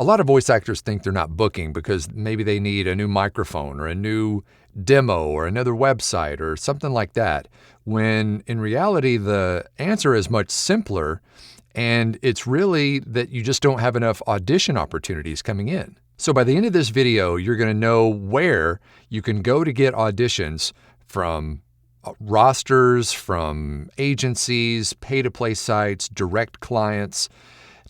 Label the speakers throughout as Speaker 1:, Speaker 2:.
Speaker 1: A lot of voice actors think they're not booking because maybe they need a new microphone or a new demo or another website or something like that, when in reality, the answer is much simpler, and it's really that you just don't have enough audition opportunities coming in. So by the end of this video, you're going to know where you can go to get auditions from rosters, from agencies, pay-to-play sites, direct clients,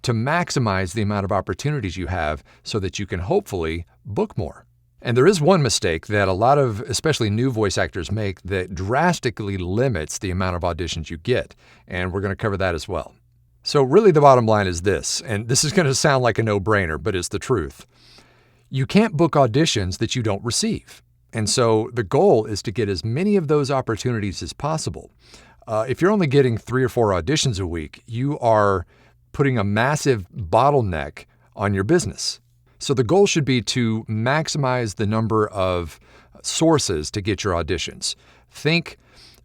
Speaker 1: to maximize the amount of opportunities you have so that you can hopefully book more. And there is one mistake that a lot of, especially new voice actors, make that drastically limits the amount of auditions you get, and we're going to cover that as well. So really the bottom line is this, and this is going to sound like a no-brainer, but it's the truth. You can't book auditions that you don't receive. And so the goal is to get as many of those opportunities as possible. If you're only getting 3 or 4 auditions a week, you are putting a massive bottleneck on your business. So the goal should be to maximize the number of sources to get your auditions. Think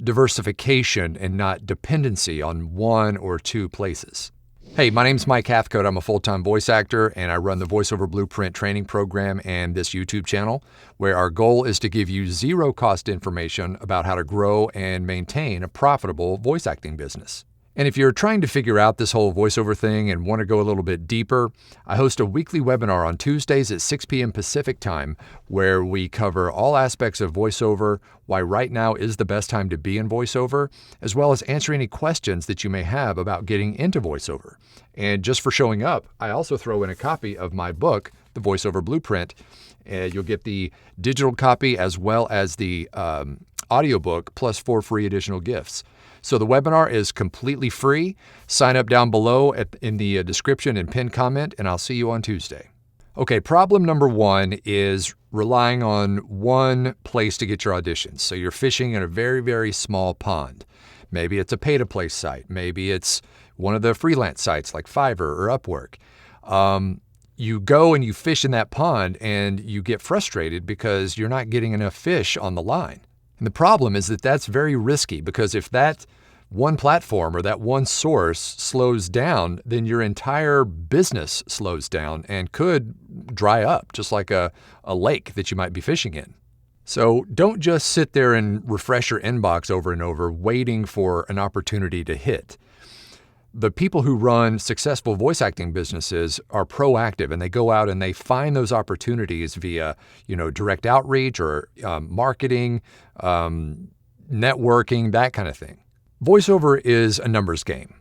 Speaker 1: diversification and not dependency on 1 or 2 places. Hey, my name's Mike Hathcote. I'm a full-time voice actor, and I run the Voiceover Blueprint training program and this YouTube channel, where our goal is to give you zero-cost information about how to grow and maintain a profitable voice acting business. And if you're trying to figure out this whole voiceover thing and want to go a little bit deeper, I host a weekly webinar on Tuesdays at 6 p.m. Pacific time, where we cover all aspects of voiceover, why right now is the best time to be in voiceover, as well as answer any questions that you may have about getting into voiceover. And just for showing up, I also throw in a copy of my book, The Voiceover Blueprint. You'll get the digital copy as well as the audiobook, plus 4 free additional gifts. So the webinar is completely free. Sign up down below in the description and pinned comment, and I'll see you on Tuesday. Okay, problem number 1 is relying on one place to get your auditions. So you're fishing in a very, very small pond. Maybe it's a pay-to-play site. Maybe it's one of the freelance sites like Fiverr or Upwork. You go and you fish in that pond and you get frustrated because you're not getting enough fish on the line. And the problem is that that's very risky, because if that one platform or that one source slows down, then your entire business slows down and could dry up, just like a lake that you might be fishing in. So don't just sit there and refresh your inbox over and over, waiting for an opportunity to hit. The people who run successful voice acting businesses are proactive, and they go out and they find those opportunities via, direct outreach or marketing, networking, that kind of thing. Voiceover is a numbers game,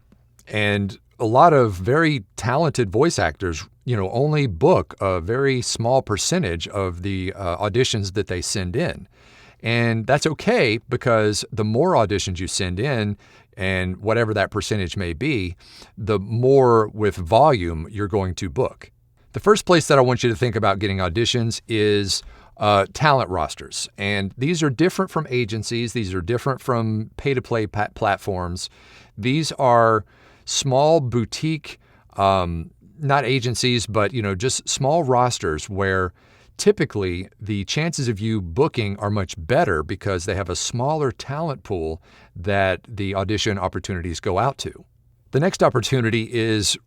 Speaker 1: and a lot of very talented voice actors, only book a very small percentage of the auditions that they send in. And that's okay, because the more auditions you send in, and whatever that percentage may be, the more with volume you're going to book. The first place that I want you to think about getting auditions is talent rosters. And these are different from agencies. These are different from pay-to-play platforms. These are small boutique, not agencies, but just small rosters where typically the chances of you booking are much better because they have a smaller talent pool that the audition opportunities go out to. The next opportunity is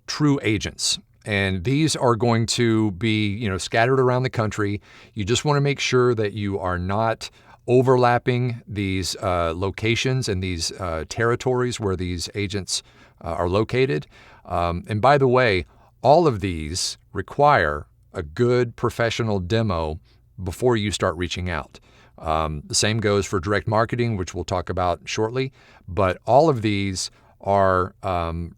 Speaker 1: true agents. And these are going to be, scattered around the country. You just want to make sure that you are not overlapping these locations and these territories where these agents are located. And by the way, all of these require a good professional demo before you start reaching out. The same goes for direct marketing, which we'll talk about shortly. But all of these are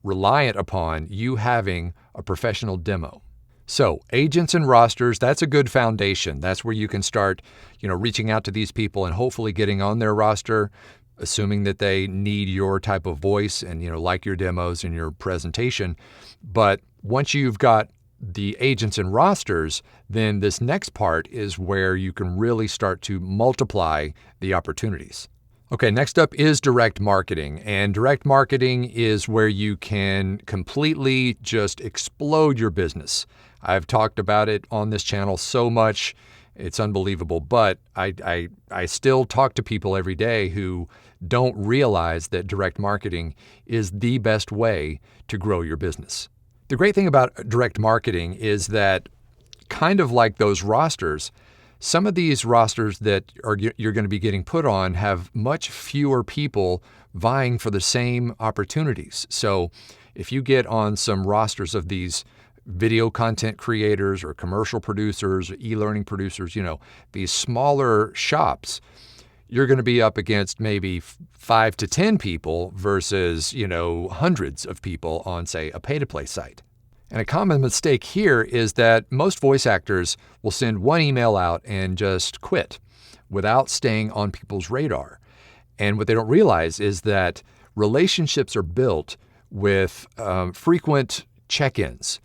Speaker 1: reliant upon you having a professional demo. So agents and rosters, that's a good foundation. That's where you can start, reaching out to these people and hopefully getting on their roster, assuming that they need your type of voice and, like your demos and your presentation. But once you've got the agents and rosters, then this next part is where you can really start to multiply the opportunities. Okay, next up is direct marketing. And direct marketing is where you can completely just explode your business. I've talked about it on this channel so much, it's unbelievable. But I still talk to people every day who don't realize that direct marketing is the best way to grow your business. The great thing about direct marketing is that, kind of like those rosters, some of these rosters that you're going to be getting put on have much fewer people vying for the same opportunities. So if you get on some rosters of these video content creators or commercial producers or e-learning producers, these smaller shops, you're going to be up against maybe 5 to 10 people versus, hundreds of people on, say, a pay-to-play site. And a common mistake here is that most voice actors will send one email out and just quit without staying on people's radar. And what they don't realize is that relationships are built with frequent check-ins,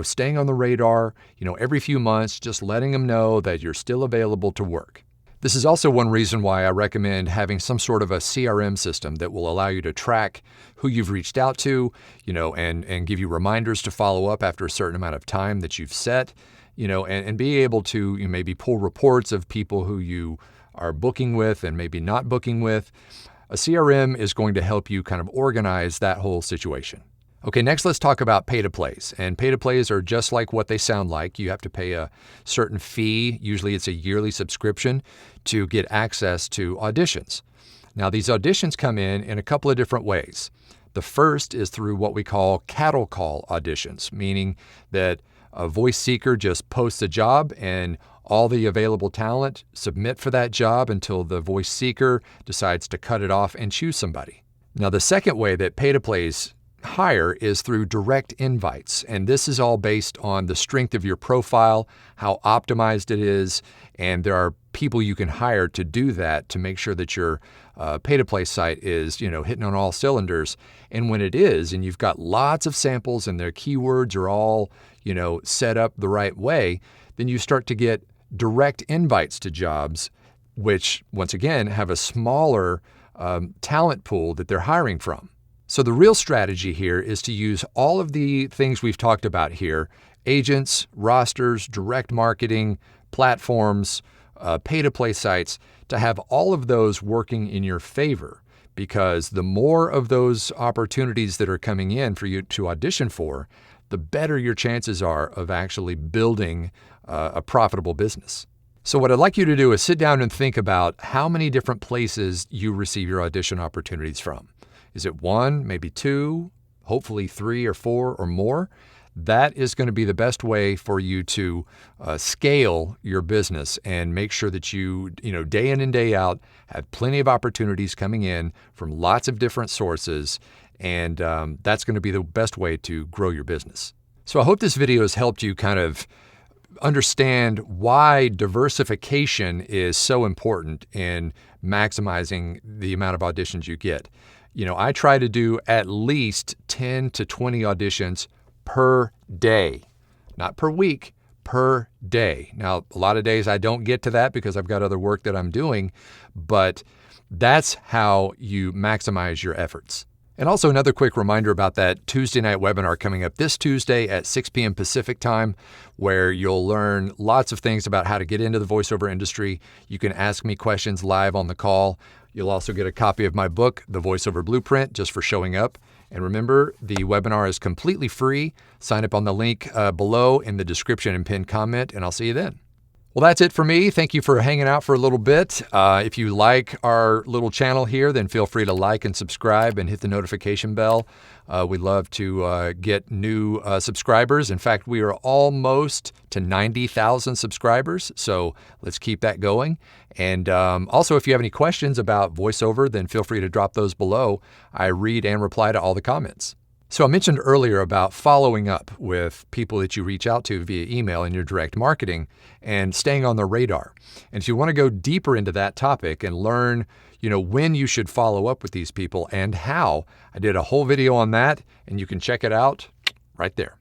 Speaker 1: staying on the radar, every few months, just letting them know that you're still available to work. This is also one reason why I recommend having some sort of a CRM system that will allow you to track who you've reached out to, and give you reminders to follow up after a certain amount of time that you've set, and be able to maybe pull reports of people who you are booking with and maybe not booking with. A CRM is going to help you kind of organize that whole situation. Okay, next let's talk about pay-to-plays. And pay-to-plays are just like what they sound like. You have to pay a certain fee, usually it's a yearly subscription, to get access to auditions. Now, these auditions come in a couple of different ways. The first is through what we call cattle call auditions, meaning that a voice seeker just posts a job and all the available talent submit for that job until the voice seeker decides to cut it off and choose somebody. Now, the second way that pay-to-plays hire is through direct invites. And this is all based on the strength of your profile, how optimized it is. And there are people you can hire to do that to make sure that your pay-to-play site is, hitting on all cylinders. And when it is, and you've got lots of samples and their keywords are all, set up the right way, then you start to get direct invites to jobs, which once again have a smaller talent pool that they're hiring from. So the real strategy here is to use all of the things we've talked about here: agents, rosters, direct marketing, platforms, pay-to-play sites, to have all of those working in your favor, because the more of those opportunities that are coming in for you to audition for, the better your chances are of actually building a profitable business. So what I'd like you to do is sit down and think about how many different places you receive your audition opportunities from. Is it 1, maybe 2, hopefully 3 or 4 or more? That is going to be the best way for you to scale your business and make sure that you, day in and day out, have plenty of opportunities coming in from lots of different sources. And that's going to be the best way to grow your business. So I hope this video has helped you kind of understand why diversification is so important in maximizing the amount of auditions you get. I try to do at least 10 to 20 auditions per day, not per week, per day. Now, a lot of days I don't get to that because I've got other work that I'm doing, but that's how you maximize your efforts. And also another quick reminder about that Tuesday night webinar coming up this Tuesday at 6 p.m. Pacific time, where you'll learn lots of things about how to get into the voiceover industry. You can ask me questions live on the call. You'll also get a copy of my book, The Voiceover Blueprint, just for showing up. And remember, the webinar is completely free. Sign up on the link below in the description and pinned comment, and I'll see you then. Well, that's it for me. Thank you for hanging out for a little bit. If you like our little channel here, then feel free to like and subscribe and hit the notification bell. We love to get new subscribers. In fact, we are almost to 90,000 subscribers, so let's keep that going. And also, if you have any questions about VoiceOver, then feel free to drop those below. I read and reply to all the comments. So I mentioned earlier about following up with people that you reach out to via email in your direct marketing and staying on their radar. And if you want to go deeper into that topic and learn, when you should follow up with these people and how, I did a whole video on that, and you can check it out right there.